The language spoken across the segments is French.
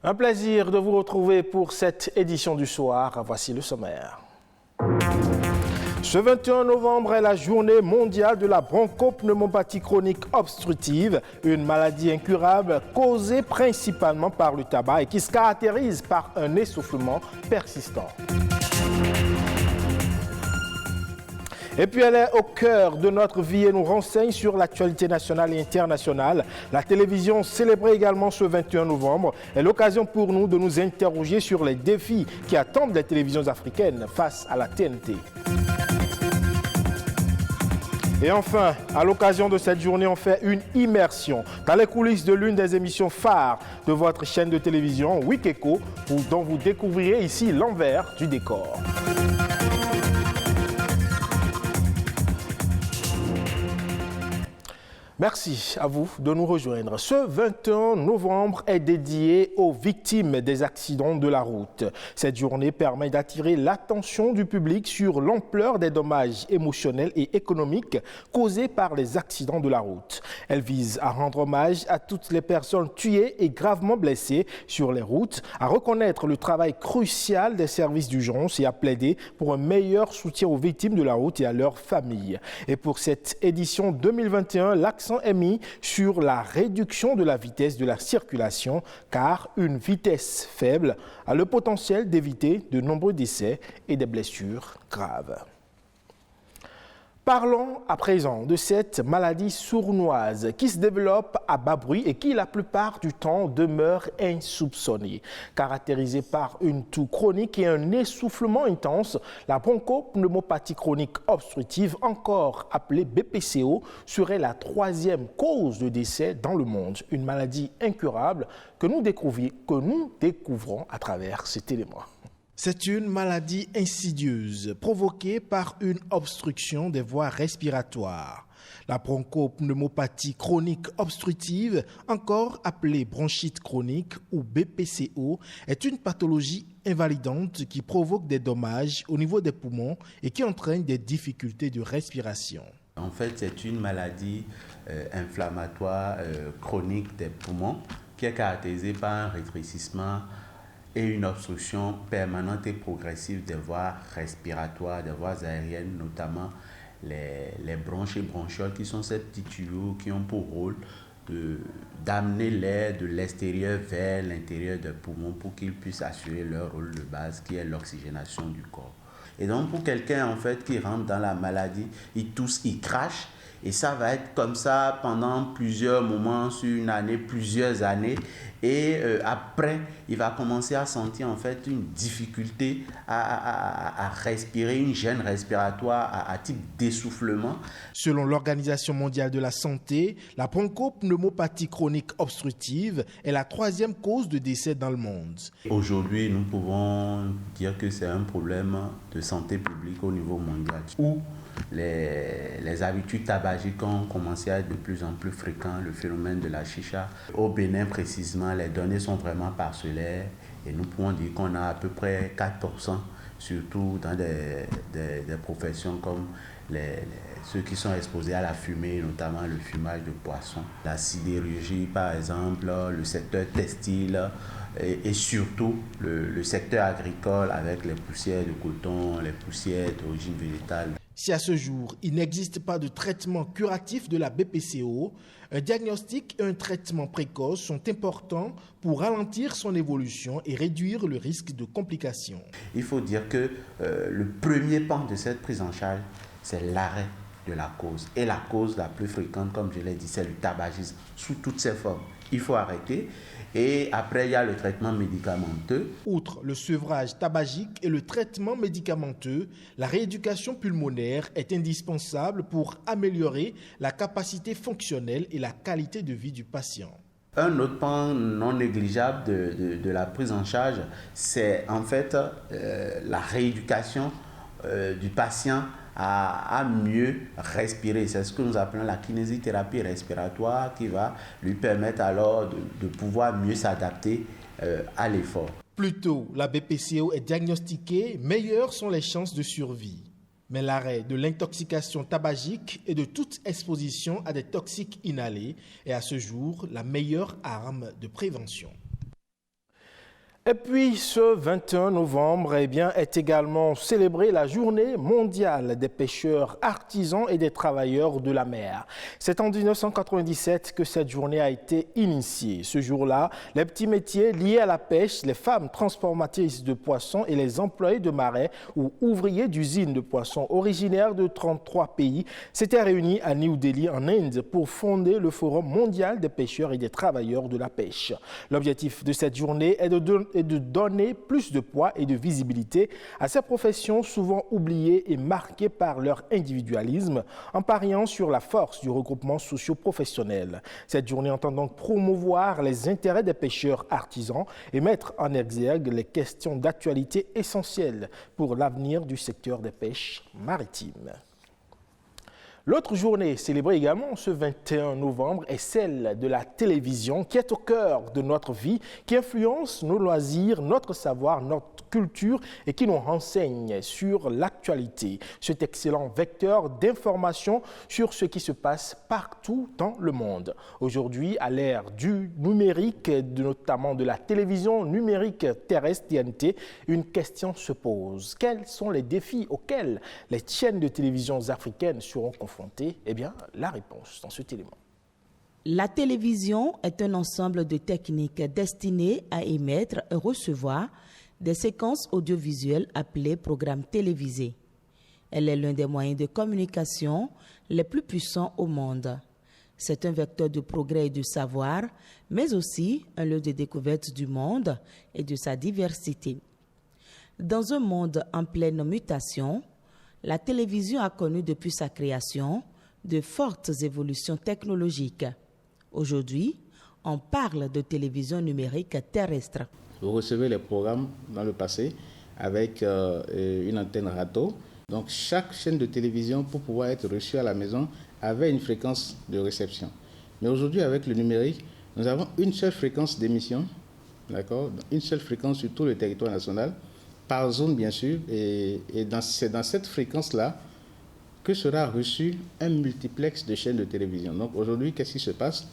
Un plaisir de vous retrouver pour cette édition du soir. Voici le sommaire. Ce 21 novembre est la journée mondiale de la bronchopneumopathie chronique obstructive, une maladie incurable causée principalement par le tabac et qui se caractérise par un essoufflement persistant. Et puis elle est au cœur de notre vie et nous renseigne sur l'actualité nationale et internationale. La télévision célébrée également ce 21 novembre est l'occasion pour nous de nous interroger sur les défis qui attendent les télévisions africaines face à la TNT. Et enfin, à l'occasion de cette journée, on fait une immersion dans les coulisses de l'une des émissions phares de votre chaîne de télévision, Wikeko, dont vous découvrirez ici l'envers du décor. Merci à vous de nous rejoindre. Ce 21 novembre est dédié aux victimes des accidents de la route. Cette journée permet d'attirer l'attention du public sur l'ampleur des dommages émotionnels et économiques causés par les accidents de la route. Elle vise à rendre hommage à toutes les personnes tuées et gravement blessées sur les routes, à reconnaître le travail crucial des services d'urgence et à plaider pour un meilleur soutien aux victimes de la route et à leurs familles. Et pour cette édition 2021, l'accent est mis sur la réduction de la vitesse de la circulation car une vitesse faible a le potentiel d'éviter de nombreux décès et des blessures graves. Parlons à présent de cette maladie sournoise qui se développe à bas bruit et qui, la plupart du temps, demeure insoupçonnée. Caractérisée par une toux chronique et un essoufflement intense, la bronchopneumopathie chronique obstructive, encore appelée BPCO, serait la troisième cause de décès dans le monde. Une maladie incurable que nous découvrons à travers cet élément. C'est une maladie insidieuse provoquée par une obstruction des voies respiratoires. La bronchopneumopathie chronique obstructive, encore appelée bronchite chronique ou BPCO, est une pathologie invalidante qui provoque des dommages au niveau des poumons et qui entraîne des difficultés de respiration. En fait, c'est une maladie inflammatoire chronique des poumons qui est caractérisée par un rétrécissement et une obstruction permanente et progressive des voies respiratoires, des voies aériennes, notamment les bronches et bronchioles, qui sont ces petits tuyaux qui ont pour rôle d'amener l'air de l'extérieur vers l'intérieur des poumons pour qu'ils puissent assurer leur rôle de base, qui est l'oxygénation du corps. Et donc, pour quelqu'un en fait qui rentre dans la maladie, il tousse, il crache, et ça va être comme ça pendant plusieurs moments, sur une année, plusieurs années. Et après, il va commencer à sentir en fait une difficulté à respirer, une gêne respiratoire à type d'essoufflement. Selon l'Organisation mondiale de la santé, la bronchopneumopathie chronique obstructive est la troisième cause de décès dans le monde. Aujourd'hui, nous pouvons dire que c'est un problème de santé publique au niveau mondial, où les habitudes tabagiques ont commencé à être de plus en plus fréquentes, le phénomène de la chicha. Au Bénin précisément, les données sont vraiment parcellaires et nous pouvons dire qu'on a à peu près 4%, surtout dans des professions comme ceux qui sont exposés à la fumée, notamment le fumage de poissons, la sidérurgie par exemple, le secteur textile et surtout le secteur agricole avec les poussières de coton, les poussières d'origine végétale. Si à ce jour, il n'existe pas de traitement curatif de la BPCO, un diagnostic et un traitement précoce sont importants pour ralentir son évolution et réduire le risque de complications. Il faut dire que le premier pan de cette prise en charge, c'est l'arrêt de la cause. Et la cause la plus fréquente, comme je l'ai dit, c'est le tabagisme sous toutes ses formes. Il faut arrêter. Et après, il y a le traitement médicamenteux. Outre le sevrage tabagique et le traitement médicamenteux, la rééducation pulmonaire est indispensable pour améliorer la capacité fonctionnelle et la qualité de vie du patient. Un autre pan non négligeable de la prise en charge, c'est en fait la rééducation du patient à mieux respirer. C'est ce que nous appelons la kinésithérapie respiratoire qui va lui permettre alors de pouvoir mieux s'adapter à l'effort. Plus tôt la BPCO est diagnostiquée, meilleures sont les chances de survie. Mais l'arrêt de l'intoxication tabagique et de toute exposition à des toxiques inhalés est à ce jour la meilleure arme de prévention. Et puis ce 21 novembre est également célébrée la journée mondiale des pêcheurs artisans et des travailleurs de la mer. C'est en 1997 que cette journée a été initiée. Ce jour-là, les petits métiers liés à la pêche, les femmes transformatrices de poissons et les employés de marais ou ouvriers d'usines de poissons originaires de 33 pays s'étaient réunis à New Delhi en Inde pour fonder le Forum mondial des pêcheurs et des travailleurs de la pêche. L'objectif de cette journée est de donner plus de poids et de visibilité à ces professions souvent oubliées et marquées par leur individualisme, en pariant sur la force du regroupement socio-professionnel. Cette journée entend donc promouvoir les intérêts des pêcheurs artisans et mettre en exergue les questions d'actualité essentielles pour l'avenir du secteur des pêches maritimes. L'autre journée célébrée également ce 21 novembre est celle de la télévision qui est au cœur de notre vie, qui influence nos loisirs, notre savoir, notre culture et qui nous renseigne sur l'actualité. Cet excellent vecteur d'information sur ce qui se passe partout dans le monde. Aujourd'hui, à l'ère du numérique, notamment de la télévision numérique terrestre TNT, une question se pose. Quels sont les défis auxquels les chaînes de télévision africaines seront confrontées? Eh bien, la réponse dans cet élément. La télévision est un ensemble de techniques destinées à émettre et recevoir des séquences audiovisuelles appelées programmes télévisés. Elle est l'un des moyens de communication les plus puissants au monde. C'est un vecteur de progrès et de savoir, mais aussi un lieu de découverte du monde et de sa diversité. Dans un monde en pleine mutation, la télévision a connu depuis sa création de fortes évolutions technologiques. Aujourd'hui, on parle de télévision numérique terrestre. Vous recevez les programmes dans le passé avec une antenne râteau. Donc chaque chaîne de télévision, pour pouvoir être reçue à la maison, avait une fréquence de réception. Mais aujourd'hui, avec le numérique, nous avons une seule fréquence d'émission, d'accord, une seule fréquence sur tout le territoire national, par zone bien sûr, et c'est dans cette fréquence-là que sera reçu un multiplex de chaînes de télévision. Donc aujourd'hui, qu'est-ce qui se passe?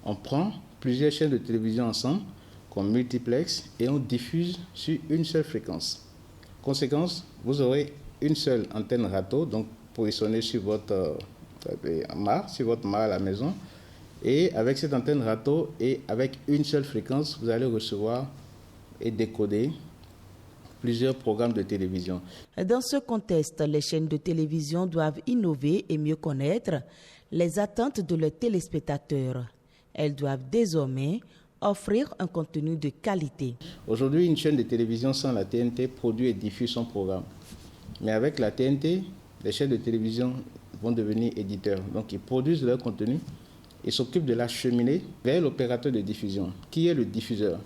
On prend plusieurs chaînes de télévision ensemble, qu'on multiplex, et on diffuse sur une seule fréquence. Conséquence, vous aurez une seule antenne râteau, donc positionnée sur votre mât à la maison, et avec cette antenne râteau et avec une seule fréquence, vous allez recevoir et décoder plusieurs programmes de télévision. Dans ce contexte, les chaînes de télévision doivent innover et mieux connaître les attentes de leurs téléspectateurs. Elles doivent désormais offrir un contenu de qualité. Aujourd'hui, une chaîne de télévision sans la TNT produit et diffuse son programme. Mais avec la TNT, les chaînes de télévision vont devenir éditeurs. Donc, ils produisent leur contenu et s'occupent de l'acheminer vers l'opérateur de diffusion, qui est le diffuseur.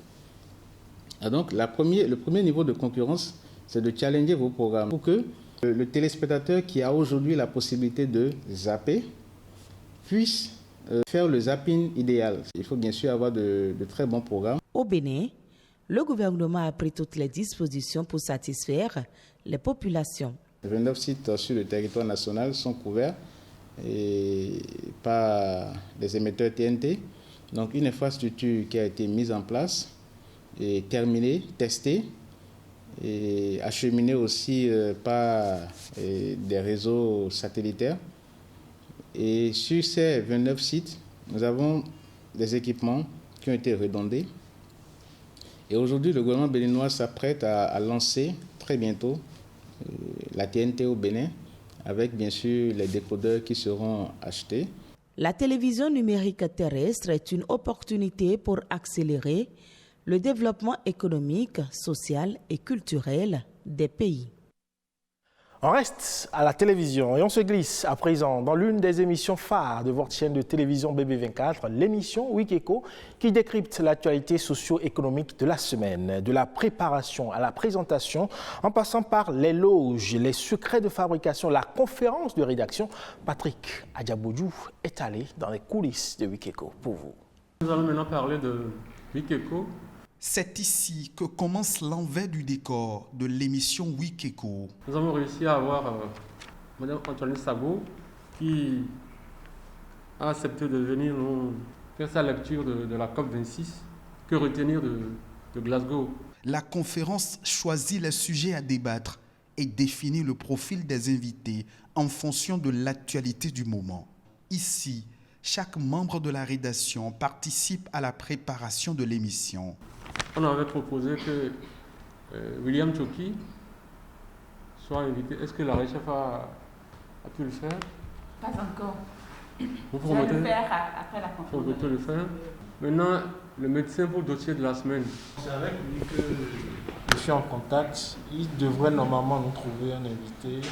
Et donc, le premier niveau de concurrence, c'est de challenger vos programmes pour que le téléspectateur qui a aujourd'hui la possibilité de zapper puisse faire le zapping idéal. Il faut bien sûr avoir de très bons programmes. Au Bénin, le gouvernement a pris toutes les dispositions pour satisfaire les populations. 29 sites sur le territoire national sont couverts par les émetteurs TNT. Donc, une infrastructure qui a été mise en place et terminée, testée et acheminée aussi par des réseaux satellitaires. Et sur ces 29 sites, nous avons des équipements qui ont été redondés. Et aujourd'hui, le gouvernement béninois s'apprête à lancer très bientôt la TNT au Bénin, avec bien sûr les décodeurs qui seront achetés. La télévision numérique terrestre est une opportunité pour accélérer le développement économique, social et culturel des pays. On reste à la télévision et on se glisse à présent dans l'une des émissions phares de votre chaîne de télévision BB24, l'émission Wikeko, qui décrypte l'actualité socio-économique de la semaine, de la préparation à la présentation, en passant par l'éloge, les secrets de fabrication, la conférence de rédaction. Patrick Adjaboudjou est allé dans les coulisses de Wikeko pour vous. Nous allons maintenant parler de Wikeko. C'est ici que commence l'envers du décor de l'émission Wikeko. Nous avons réussi à avoir Mme Antoine Sabo qui a accepté de venir nous faire sa lecture de la COP26. Que retenir de Glasgow? La conférence choisit les sujets à débattre et définit le profil des invités en fonction de l'actualité du moment. Ici, chaque membre de la rédaction participe à la préparation de l'émission. On avait proposé que William Tchoki soit invité. Est-ce que la RECHEF a pu le faire? Pas encore. Vous Je vais le faire après la Vous conférence. pouvez le faire. Maintenant, le médecin pour le dossier de la semaine. C'est avec lui que je suis en contact. Il devrait normalement nous trouver un invité,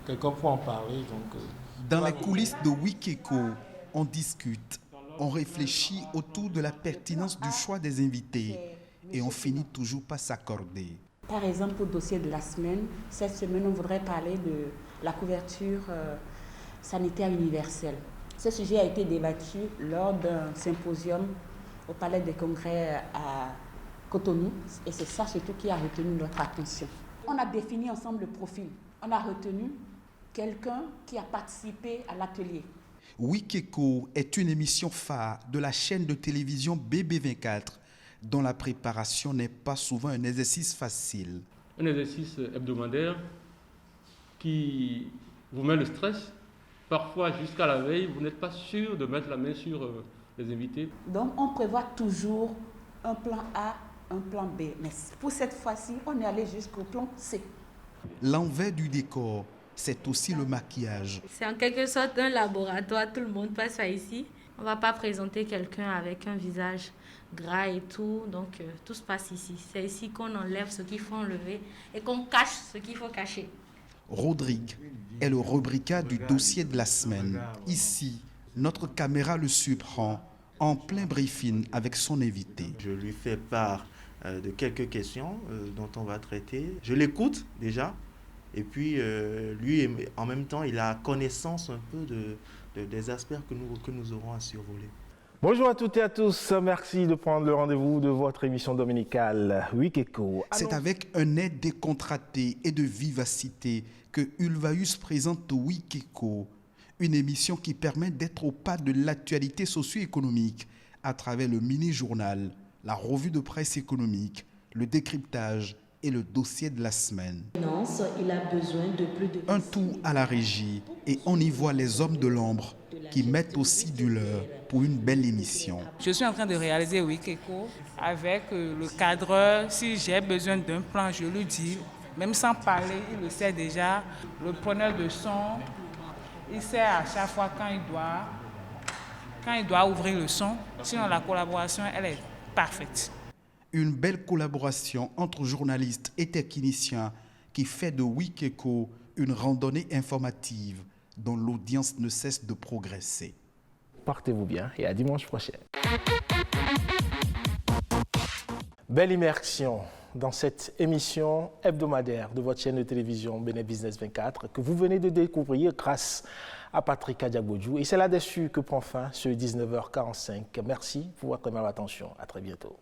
quelqu'un pour en parler. Dans les coulisses de Wikeko, on discute, on réfléchit autour de la pertinence du choix des invités et on finit toujours par s'accorder. Par exemple, pour le dossier de la semaine, cette semaine, on voudrait parler de la couverture sanitaire universelle. Ce sujet a été débattu lors d'un symposium au Palais des Congrès à Cotonou et c'est ça surtout qui a retenu notre attention. On a défini ensemble le profil. On a retenu quelqu'un qui a participé à l'atelier. Wikeko est une émission phare de la chaîne de télévision BB24 dont la préparation n'est pas souvent un exercice facile. Un exercice hebdomadaire qui vous met le stress. Parfois, jusqu'à la veille, vous n'êtes pas sûr de mettre la main sur les invités. Donc, on prévoit toujours un plan A, un plan B. Mais pour cette fois-ci, on est allé jusqu'au plan C. L'envers du décor, c'est aussi le maquillage. C'est en quelque sorte un laboratoire, tout le monde passe par ici. On ne va pas présenter quelqu'un avec un visage gras et tout, donc tout se passe ici. C'est ici qu'on enlève ce qu'il faut enlever et qu'on cache ce qu'il faut cacher. Rodrigue est le rubricat du dossier de la semaine. Ici, notre caméra le surprend en plein briefing avec son invité. Je lui fais part de quelques questions dont on va traiter. Je l'écoute déjà et puis lui, en même temps, il a connaissance un peu des aspects que nous aurons à survoler. Bonjour à toutes et à tous, merci de prendre le rendez-vous de votre émission dominicale Wikeko. C'est avec un air décontracté et de vivacité que Ulvaeus présente Wikeko, une émission qui permet d'être au pas de l'actualité socio-économique à travers le mini-journal, la revue de presse économique, le décryptage et le dossier de la semaine. Il a besoin de plus de... Un tout à la régie et on y voit les hommes de l'ombre qui mettent aussi du leur pour une belle émission. Je suis en train de réaliser Wikeko avec le cadreur. Si j'ai besoin d'un plan, je lui dis, même sans parler, il le sait déjà. Le preneur de son, il sait à chaque fois quand il doit ouvrir le son. Sinon, la collaboration, elle est parfaite. Une belle collaboration entre journalistes et techniciens qui fait de Wikeko une randonnée informative dont l'audience ne cesse de progresser. Portez-vous bien et à dimanche prochain. Belle immersion dans cette émission hebdomadaire de votre chaîne de télévision Bénin Business 24 que vous venez de découvrir grâce à Patrick Adiagbodjou. Et c'est là-dessus que prend fin ce 19h45. Merci pour votre attention. À très bientôt.